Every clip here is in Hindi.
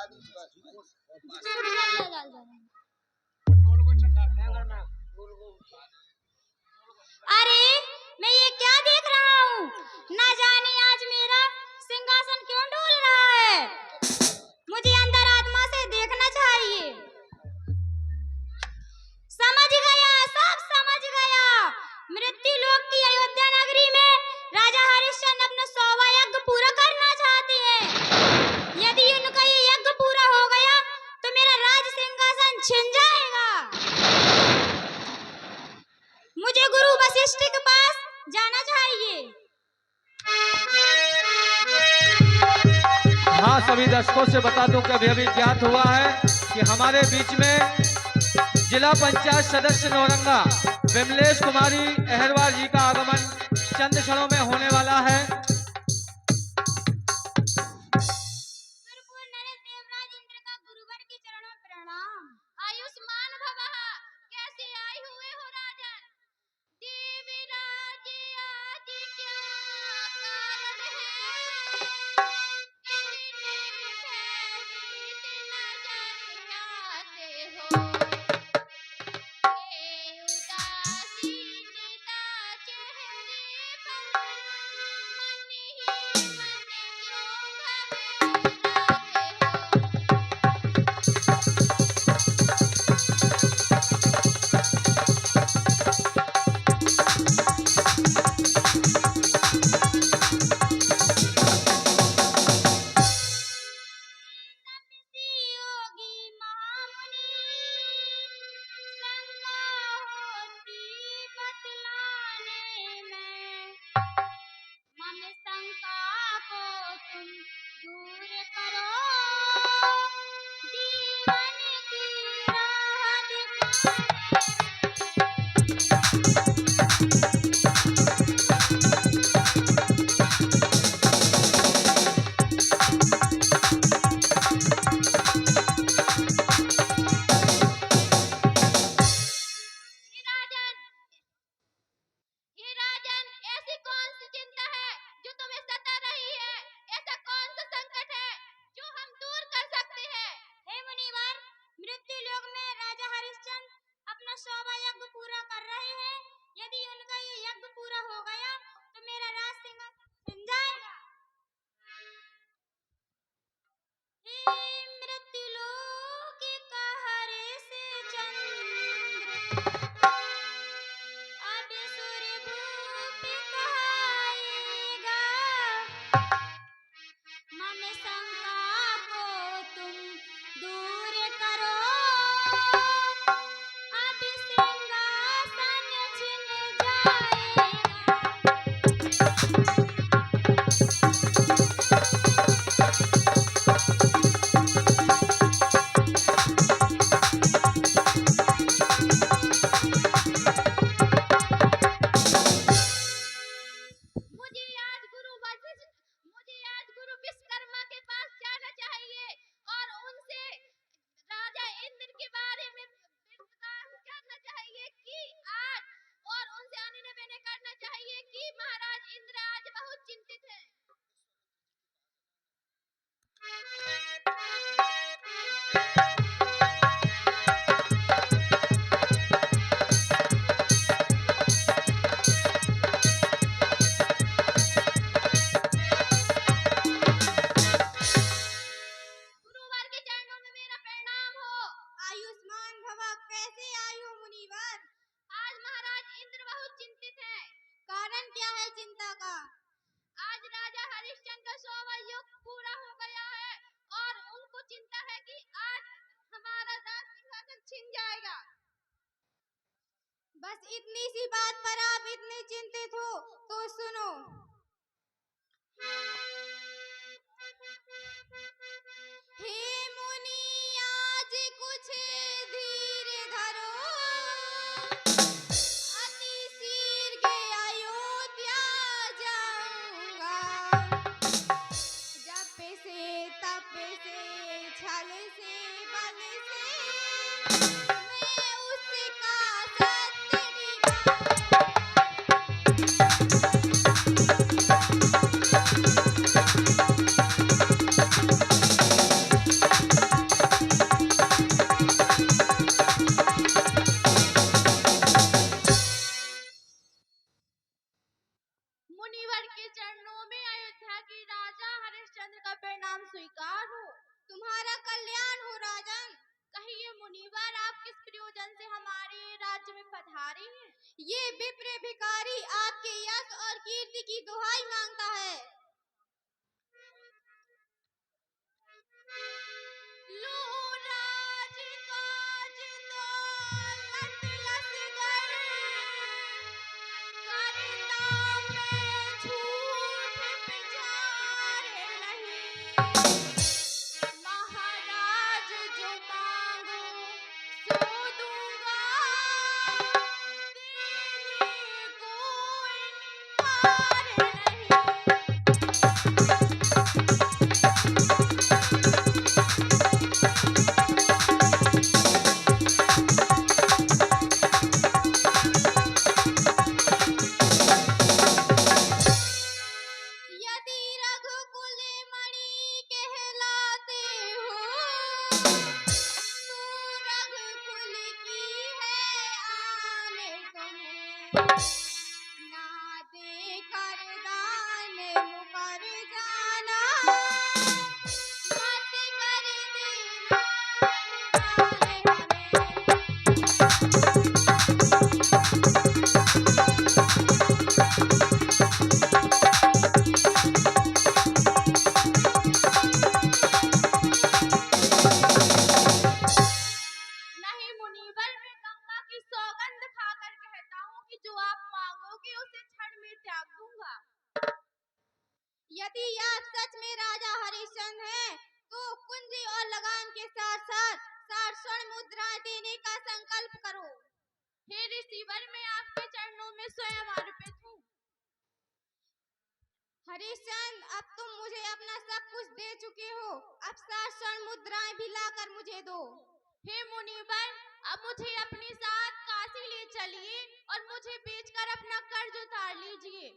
अरे मैं ये क्या देख रहा हूँ? ना जाने आज मेरा सिंहासन क्यों डोल रहा है। मुझे अंदर आत्मा से देखना चाहिए। समझ गया, सब समझ गया। मृत्यु लोक की अयोध्या नगरी में राजा हरिश्चंद्र अपना 100वां यज्ञ पूरा करना चाहते हैं। यदि उनका ये यज्ञ पूरा हो गया तो मेरा राज सिंहासन छिन जाएगा। मुझे गुरु वशिष्ठ के पास जाना चाहिए। हाँ, सभी दर्शकों से बता दूं कि अभी ज्ञात हुआ है कि हमारे बीच में जिला पंचायत सदस्य नौरंगा विमलेश कुमारी अहरवाल जी का आगमन चंद क्षणों में होने वाला है। देवराज इंद्र का गुरुवर के चरणों में प्रणाम। आयुष्मान भवः। कैसे आए हुए हो राजन? देवराज आज क्या कारण है? बस इतनी सी बात पर आप इतने चिंतित हो तो सुनो। हे मुनि आज कुछ धीर धरो, अति शीघ्र अयोध्या जाऊंगा। जप से तप से छल से बल से मैं उसका सत्य राज्य में पधारे हैं। ये विप्र भिखारी आपके यश और कीर्ति की दुहाई मांगता है। लो राज काज दौलत लसगर, करता मैं झूठ बिचारे नहीं। महाराज जो मांगो सो दूंगा, देने को इनकार नहीं। यदि रघुकुल मणि कहलाते हो, तो रघुकुल की है आने तुम्हें। ना देकर दान मुकर जाना, मत कर देना निराले हमें। नहीं मुनीवर, मैं गंगा की सौगंध खाकर कहता हूँ कि जो आप मांगोगे उसे क्षण में त्याग दूंगा। यदि आप सच में राजा हरिश्चंद्र हैं, तो कुंजी और लगान के साथ साथ 60 स्वर्ण मुद्राएं देने का संकल्प करो। हे ऋषिवर, मैं आपके चरणों में स्वयं अर्पित हूँ। हरिश्चंद्र, अब तुम मुझे अपना सब कुछ दे चुके हो, अब 60 स्वर्ण मुद्राएं भी लाकर मुझे दो। हे मुनीवर, अब मुझे अपने साथ काशी ले चलिए और मुझे बेचकर अपना कर्ज उतार लीजिए।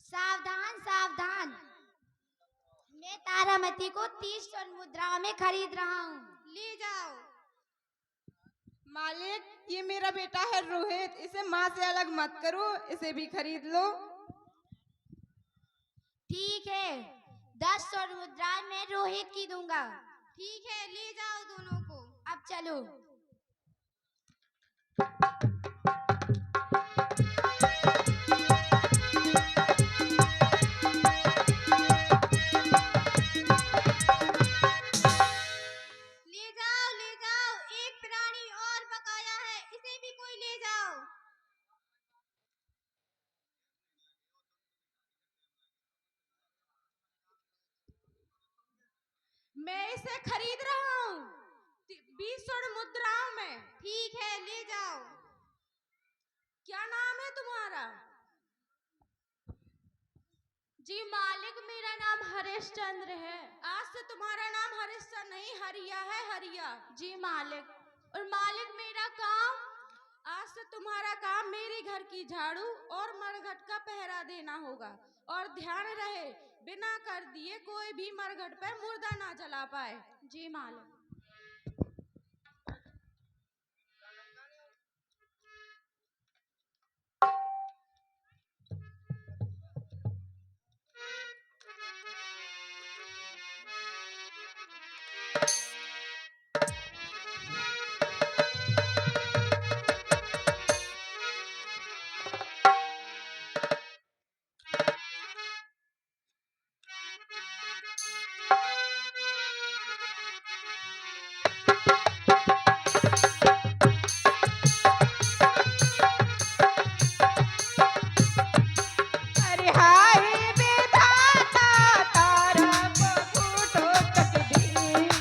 सावधान सावधान, मैं तारामती को 30 स्वर्ण मुद्राओं में खरीद रहा हूँ। ले जाओ। मालिक, ये मेरा बेटा है रोहित, इसे माँ से अलग मत करो, इसे भी खरीद लो। ठीक है, 10 स्वर्ण मुद्राएं मैं रोहित की दूंगा। ठीक है, ले जाओ दोनों को। अब चलो। ले जाओ, एक प्राणी और बकाया है, इसे भी कोई ले जाओ। मैं इसे खरीद रहा हूँ 20 स्वर्ण मुद्राओं में। ठीक है, ले जाओ। क्या नाम है तुम्हारा? जी मालिक, मेरा नाम हरिश्चंद्र है। आज से तुम्हारा नाम हरिश्चंद्र नहीं, हरिया है, हरिया। जी मालिक। और मालिक मेरा काम? आज से तुम्हारा काम मेरे घर की झाड़ू और मरघट का पहरा देना होगा। और ध्यान रहे, बिना कर दिए कोई भी मरघट पर मुर्दा ना जला पाए। जी मालिक। अरे हाय विधाता, तारा बबूटो तकदीर।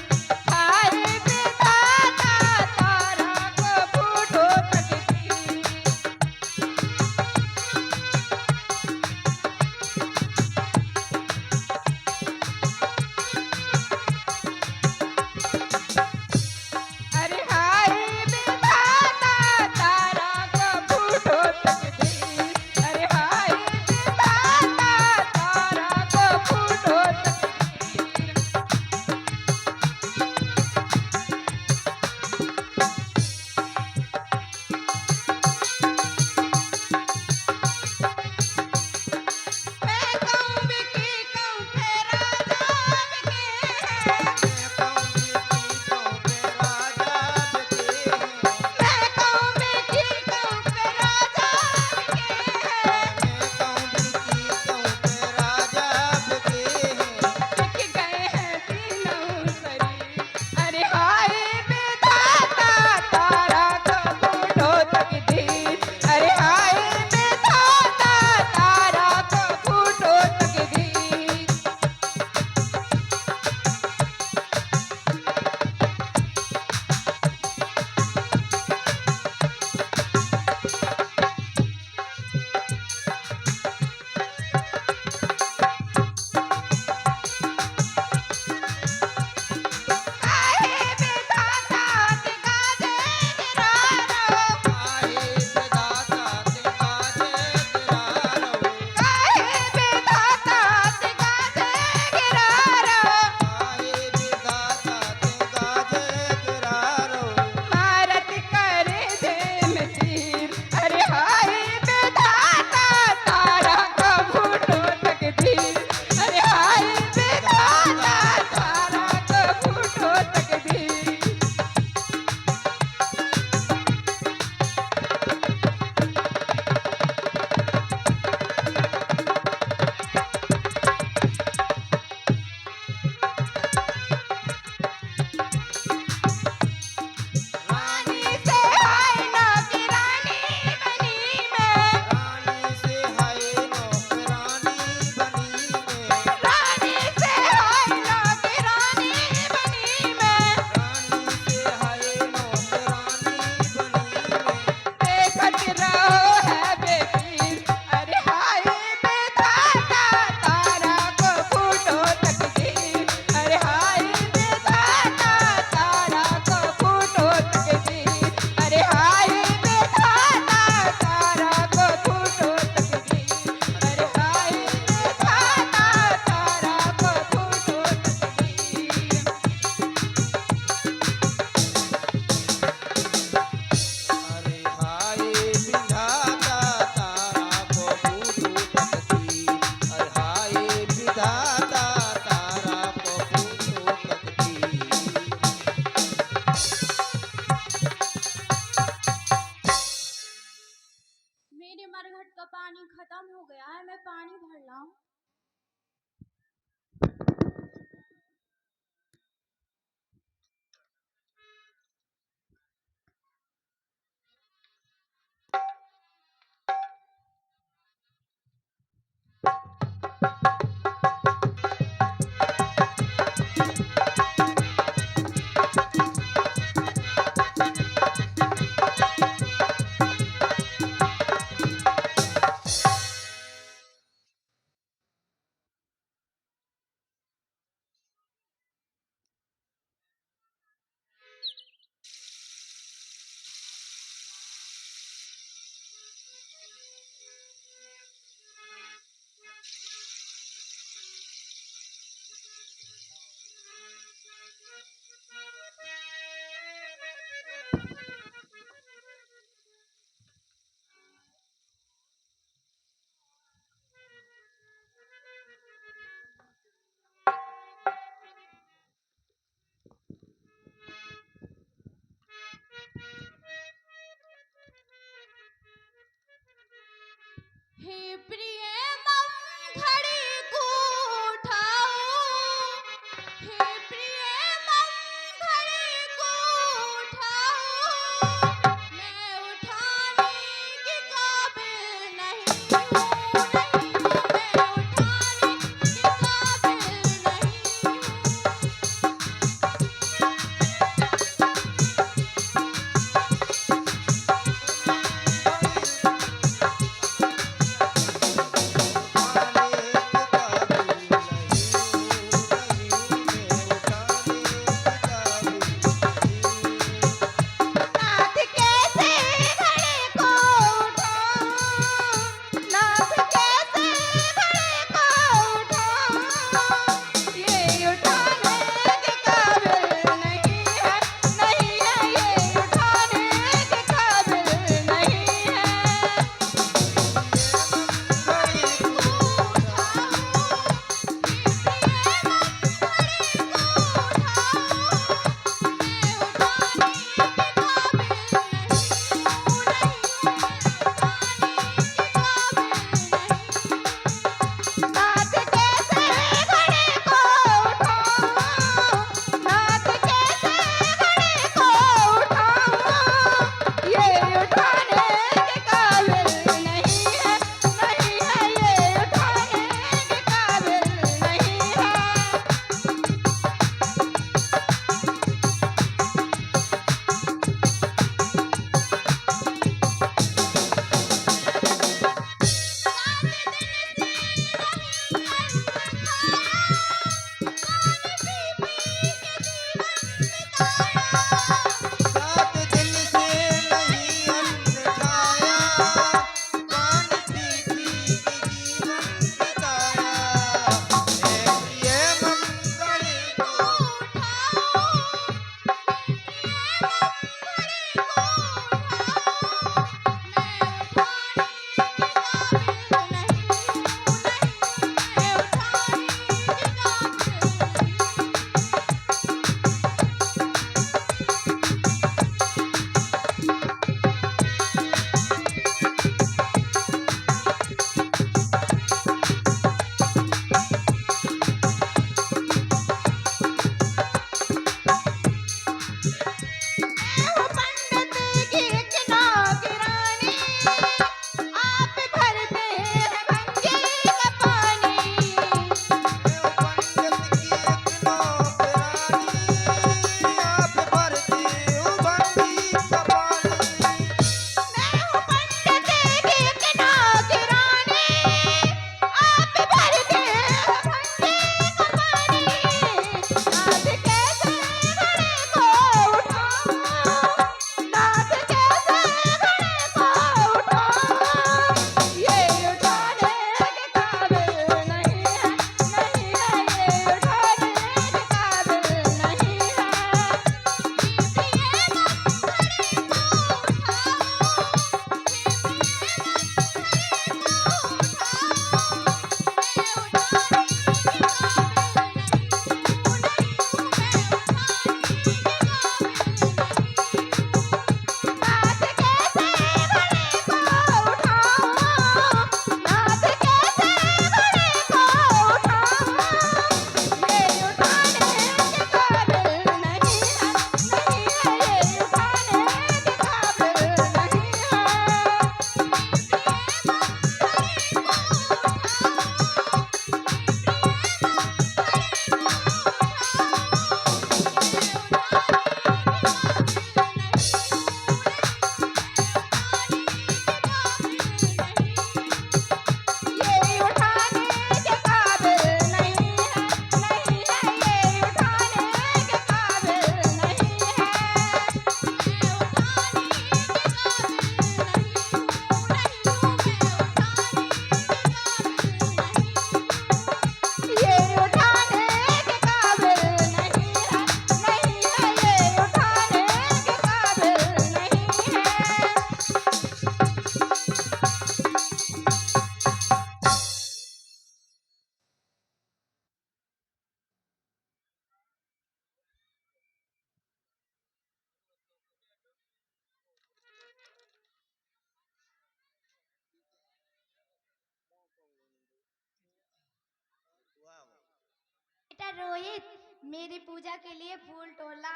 रोहित, मेरी पूजा के लिए फूल तोड़ना।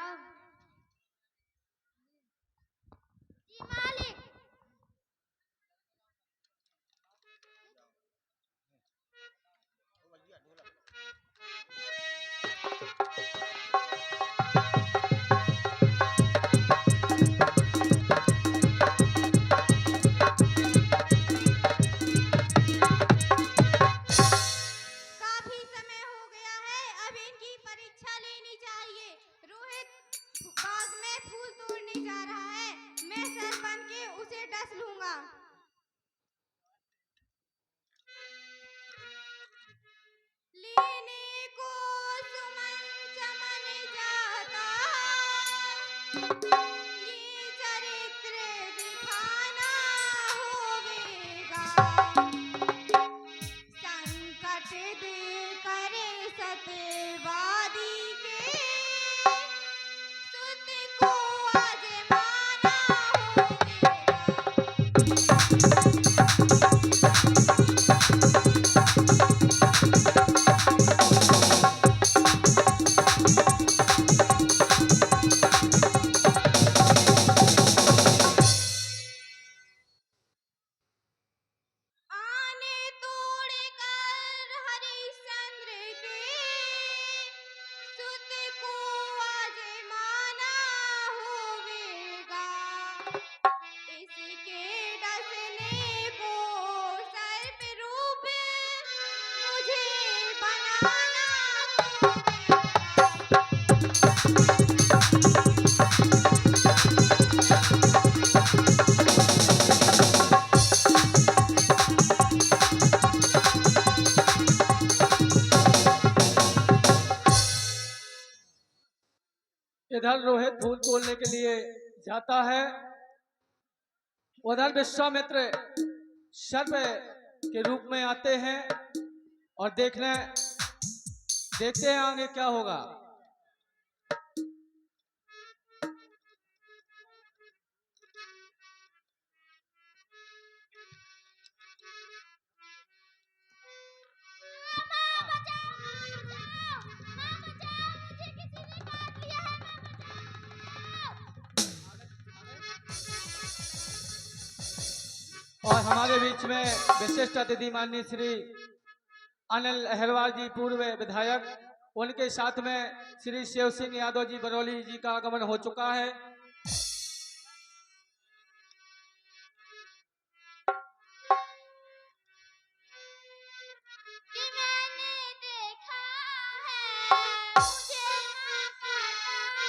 जी मालिक। काफी समय हो गया है, अब इनकी परीक्षा लेनी चाहिए। रोहित बाग में फूल तोड़ने जा रहा है, मैं सर बन के उसे डस लूंगा। लेने को सुमन चमन जाता, ये चरित्र दिखाना होवेगा। संकट दूर करे सत्यवादी के, सुत को आजमाना होवेगा। आने तोड़ कर हरिश्चंद्र के, सुत को आजमाना होवेगा। इसके डसने को सर्प रूप मुझे बनाना होवेगा। इधर रोहित फूल तोड़ने के लिए जाता है, उधर विश्वामित्र सर्प के रूप में आते हैं और देखते हैं आगे क्या होगा। और हमारे बीच में विशिष्ट अतिथि माननीय श्री अनिल अहरवाल जी, पूर्व विधायक, उनके साथ में श्री शिव सिंह यादव जी बरौली जी का आगमन हो चुका है। कि मैंने देखा है, मुझे ना पता है।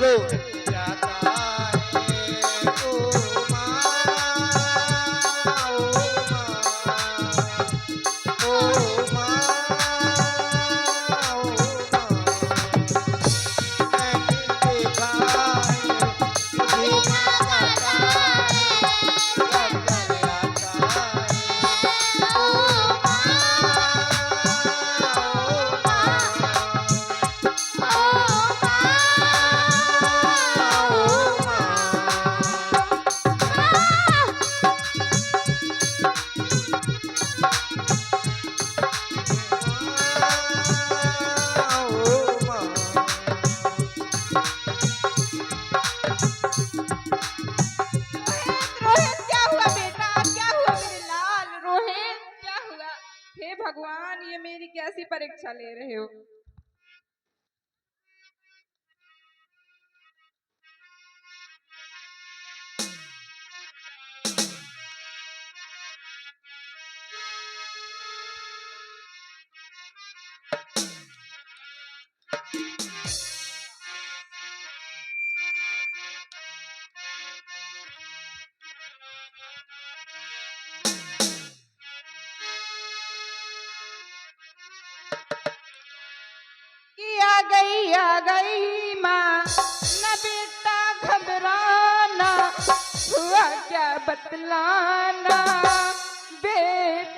बोलो जाता है ओ माँ, ओ माँ, ओ माँ, ओ माँ, मैंने देखा है तुझे आता है, चक्कर आता है ओ रोहित, क्या हुआ बेटा? क्या हुआ मेरे लाल? रोहित, क्या हुआ? हे भगवान, ये मेरी कैसी परीक्षा ले रहे हो? कि आ गई माँ, न बेटा घबराना, हुआ क्या बतलाना बेटा।